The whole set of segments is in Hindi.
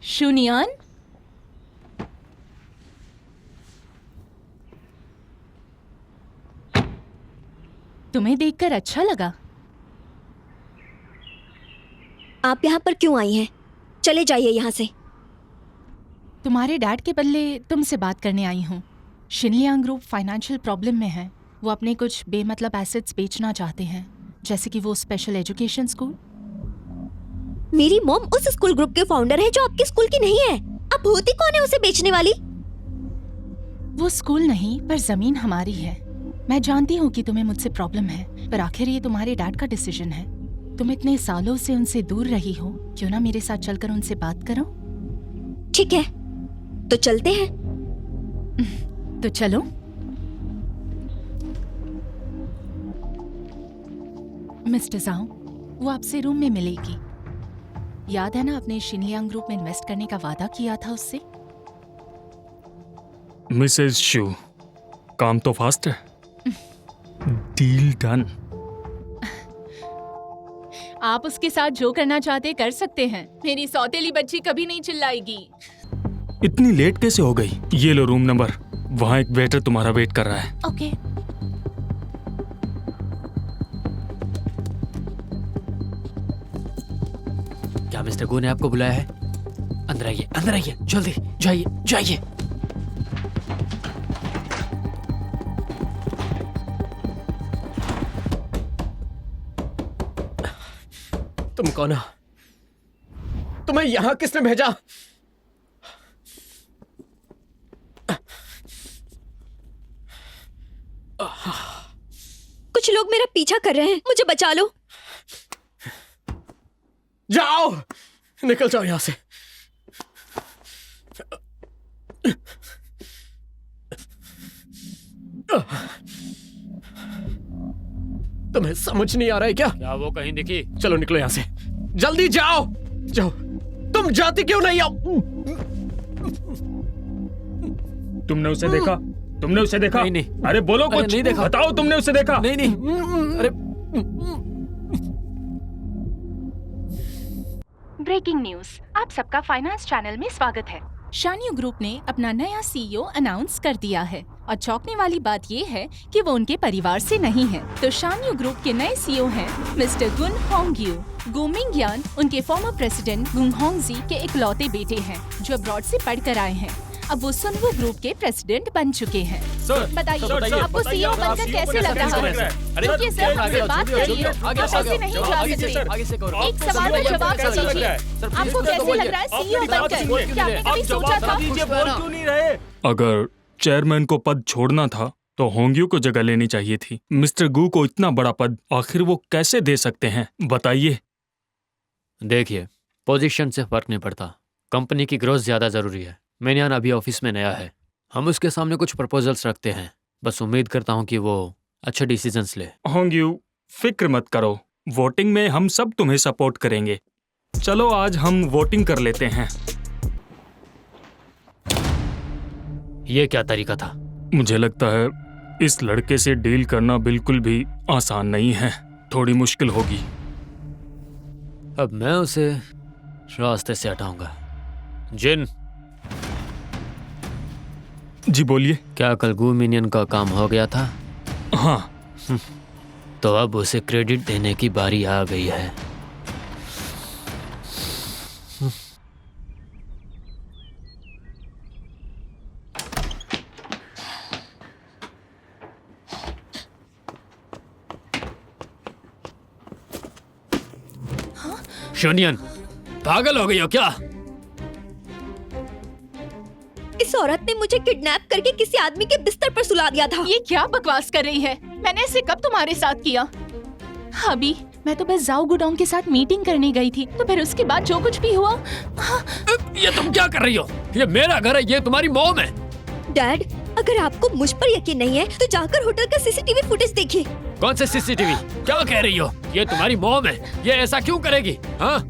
शुनियान, तुम्हें देखकर अच्छा लगा। आप यहाँ पर क्यों आई हैं? चले जाइए यहाँ से। तुम्हारे डैड के बदले तुमसे बात करने आई हूँ। शिनलियांग ग्रुप फाइनेंशियल प्रॉब्लम में है। वो अपने कुछ बेमतलब एसेट्स बेचना चाहते हैं, जैसे कि वो स्पेशल एजुकेशन स्कूल। मेरी मॉम उस स्कूल ग्रुप के फाउंडर है जो आपके स्कूल की नहीं है। आप होती कौन है उसे बेचने वाली? वो स्कूल नहीं, पर जमीन हमारी है। मैं जानती हूँ कि तुम्हें मुझसे प्रॉब्लम है, पर आखिर ये तुम्हारे डैड का डिसीजन है। तुम इतने सालों से उनसे दूर रही हो, क्यों ना मेरे साथ चलकर उनसे बात करो? ठीक है, तो चलते हैं। तो चलो। मिस्टर जाओ, वो आपसे रूम में मिलेगी। याद है ना, आपने शिनलियांग ग्रुप में इन्वेस्ट करने का वादा किया था उससे। मिसेस शू, काम तो फास्ट है। Deal done. आप उसके साथ जो करना चाहते कर सकते हैं। मेरी सौतेली बच्ची कभी नहीं चिल्लाएगी। इतनी लेट कैसे हो गई? ये लो रूम नंबर, वहाँ एक वेटर तुम्हारा वेट कर रहा है। ओके। क्या मिस्टर गू ने आपको बुलाया है? अंदर आइए, अंदर आइए, जल्दी जाइए, जाइए। तुम कौन हो? तुम्हें यहां किसने भेजा? कुछ लोग मेरा पीछा कर रहे हैं, मुझे बचा लो। जाओ, निकल जाओ यहां से। तुम्हें समझ नहीं आ रहा है क्या? क्या वो कहीं दिखी? चलो निकलो यहां से, जल्दी जाओ। जाओ। तुम जाती क्यों नहीं? आओ। तुमने उसे देखा? तुमने उसे देखा? नहीं, नहीं। अरे बोलो अरे कुछ। नहीं देखा। बताओ, तुमने उसे देखा? नहीं नहीं, अरे ब्रेकिंग न्यूज, आप सबका फाइनेंस चैनल में स्वागत है। शान्यू ग्रुप ने अपना नया सीईओ अनाउंस कर दिया है और चौंकने वाली बात ये है कि वो उनके परिवार से नहीं है। तो शान्यू ग्रुप के नए सीईओ हैं मिस्टर गुन होंगयू। गु मिंगयान उनके फॉर्मर प्रेसिडेंट गुंग होंगजी के इकलौते बेटे हैं जो अब्रॉड से पढ़कर आए हैं। अब वो सुनवो ग्रुप के प्रेसिडेंट बन चुके हैं। बताइए आपको सीईओ बनकर कैसे लग रहा है? रुकिए सर, मुझसे बात करिए। ऐसे नहीं जा सकते। एक सवाल का जवाब दीजिए। आपको कैसे लग रहा है सीईओ बनकर? क्या आपने कभी सोचा था? अगर चेयरमैन को पद छोड़ना था तो होंग्यू को जगह लेनी चाहिए थी। मिस्टर गू को इतना बड़ा पद आखिर वो कैसे दे सकते हैं, बताइए। देखिए, पोजीशन से फर्क नहीं पड़ता, कंपनी की ग्रोथ ज्यादा जरूरी है। मिनयान अभी ऑफिस में नया है, हम उसके सामने कुछ प्रपोजल्स रखते हैं। बस उम्मीद करता हूँ कि वो अच्छे डिसीजंस ले। होंग्यू, फिक्र मत करो, वोटिंग में हम सब तुम्हें सपोर्ट करेंगे। चलो आज हम वोटिंग कर लेते हैं। ये क्या तरीका था? मुझे लगता है इस लड़के से डील करना बिल्कुल भी आसान नहीं है, थोड़ी मुश्किल होगी। अब मैं उसे रास्ते से हटाऊंगा। जिन, जी बोलिए। क्या कल गू मिनियन का काम हो गया था? हाँ। तो अब उसे क्रेडिट देने की बारी आ गई है। शोनियन, पागल हो गई हो क्या? इस औरत ने मुझे किडनैप करके किसी आदमी के बिस्तर पर सुला दिया था। ये क्या बकवास कर रही है? मैंने इसे कब तुम्हारे साथ किया? अभी मैं तो बस जाओ गुडोंग के साथ मीटिंग करने गई थी, तो फिर उसके बाद जो कुछ भी हुआ। ये तुम क्या कर रही हो? ये मेरा घर है, ये तुम्हारी मॉम है। डैड, अगर आपको मुझ पर यकीन नहीं है तो जाकर होटल का सीसीटीवी फुटेज देखिए। कौन से सीसीटीवी? क्या कह रही हो? ये तुम्हारी मॉम है, ये ऐसा क्यों करेगी? हाँ,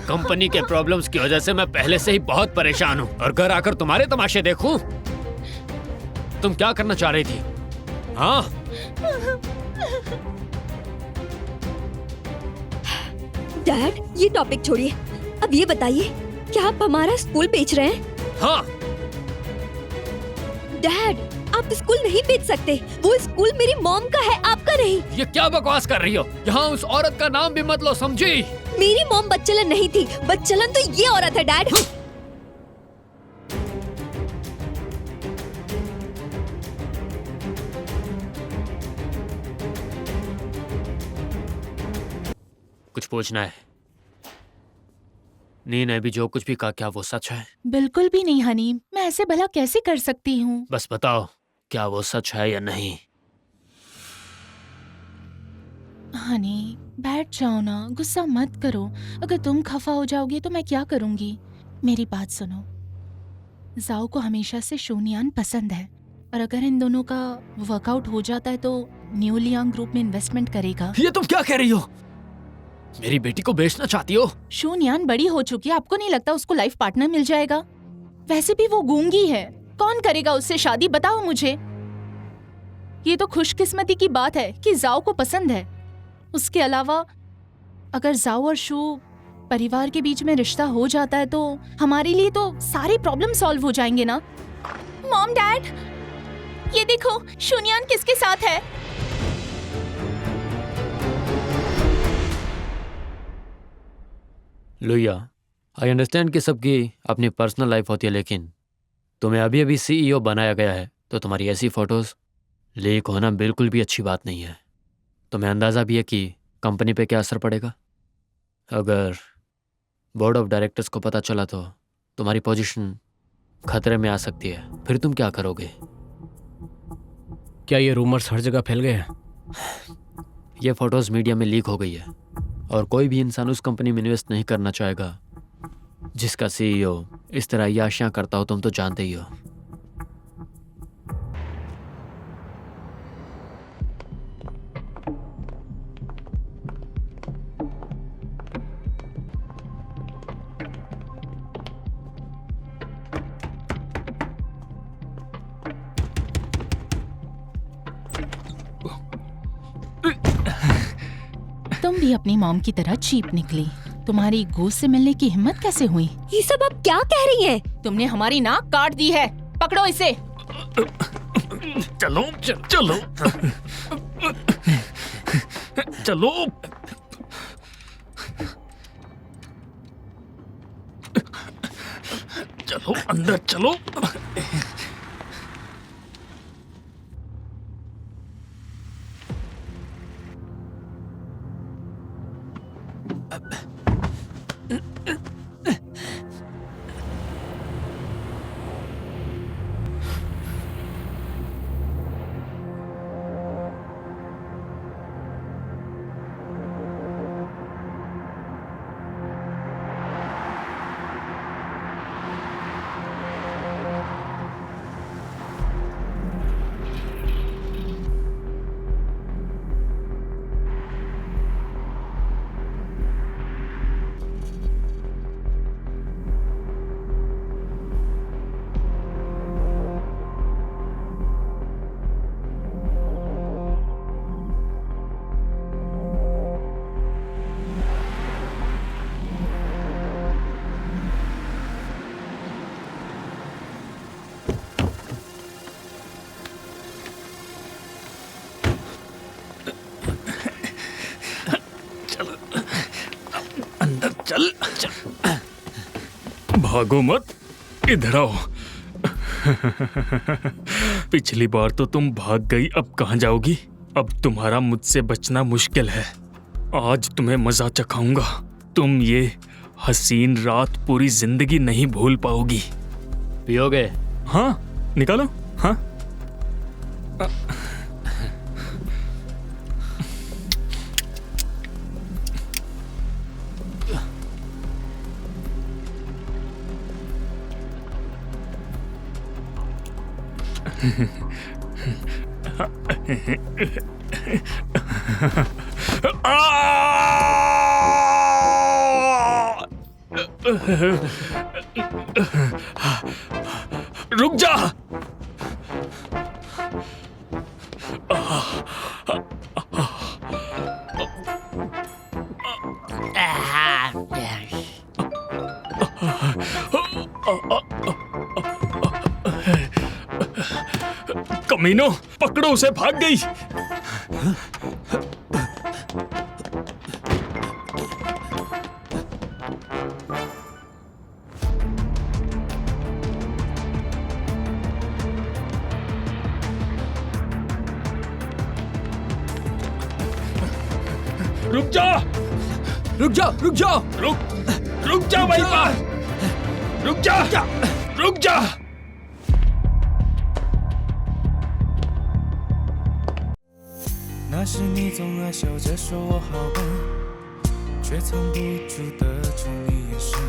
कंपनी के प्रॉब्लम्स की वजह से मैं पहले से ही बहुत परेशान हूँ, और घर आकर तुम्हारे तमाशे देखूं? तुम क्या करना चाह रही थी? हाँ, डैड, ये टॉपिक छोड़िए, अब ये बताइए क्या आप हमारा स्कूल बेच रहे हैं? हाँ, डैड, आप स्कूल नहीं बेच सकते। वो स्कूल मेरी मॉम का है, आपका नहीं। ये क्या बकवास कर रही हो? यहाँ उस औरत का नाम भी मत लो, समझी? मेरी मॉम बच्चलन नहीं थी, बच्चलन तो ये औरत है डैड। कुछ पूछना है? नी ने भी जो कुछ भी कहा, क्या वो सच है? बिल्कुल भी नहीं हनी, मैं ऐसे भला कैसे कर सकती हूँ? बस बताओ, क्या वो सच है या नहीं? हनी, बैठ जाओ ना, गुस्सा मत करो। अगर तुम खफा हो जाओगे तो मैं क्या करूँगी? मेरी बात सुनो, जाओ को हमेशा से शून्यान पसंद है, और अगर इन दोनों का वर्कआउट हो जाता है तो न्यू लियांग ग्रुप में इन्वेस्टमेंट करेगा। ये तुम क्या कह रही हो? मेरी बेटी को बेचना चाहती हो? शून्यान बड़ी हो चुकी है, आपको नहीं लगता उसको लाइफ पार्टनर मिल जाएगा? वैसे भी वो गूंगी है, कौन करेगा उससे शादी, बताओ मुझे। ये तो खुशकिस्मती की बात है कि जाओ को पसंद है। उसके अलावा अगर जाओ और शू परिवार के बीच में रिश्ता हो जाता है तो हमारे लिए तो सारे प्रॉब्लम सॉल्व हो जाएंगे ना। मॉम, डैड, ये देखो शून्यान किसके साथ है। लुइया, आई अंडरस्टैंड कि सबकी अपनी पर्सनल लाइफ होती है, लेकिन तुम्हें अभी अभी CEO बनाया गया है, तो तुम्हारी ऐसी फोटोज लीक होना बिल्कुल भी अच्छी बात नहीं है। तुम्हें अंदाज़ा भी है कि कंपनी पे क्या असर पड़ेगा? अगर बोर्ड ऑफ डायरेक्टर्स को पता चला तो तुम्हारी पोजीशन खतरे में आ सकती है। फिर तुम क्या करोगे? क्या ये रूमर्स हर जगह फैल गए हैं? ये फोटोज मीडिया में लीक हो गई है, और कोई भी इंसान उस कंपनी में इन्वेस्ट नहीं करना चाहेगा जिसका CEO इस तरह याशियां करता हो। तुम तो जानते ही हो। तुम भी अपनी मॉम की तरह चीप निकली। तुम्हारी गोश्त से मिलने की हिम्मत कैसे हुई? ये सब आप क्या कह रही हैं? तुमने हमारी नाक काट दी है, पकड़ो इसे। चलो चलो चलो। चलो अंदर चलो। चल चल, भागो मत, इधर आओ। पिछली बार तो तुम भाग गई, अब कहाँ जाओगी? अब तुम्हारा मुझसे बचना मुश्किल है। आज तुम्हें मजा चखाऊंगा। तुम ये हसीन रात पूरी जिंदगी नहीं भूल पाओगी। पियोगे? हाँ, निकालो। हाँ, रुक जा। कमीनो, पकड़ो उसे, भाग गई। रुक जा, रुक जाओ, रुक जाओ। रुक जा वहीं पर। रुक जा, रुक जा।那时你总爱笑着说我好笨，却藏不住的宠溺眼神，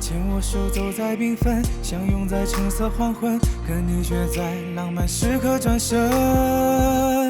牵我手走在缤纷，相拥在橙色黄昏，可你却在浪漫时刻转身。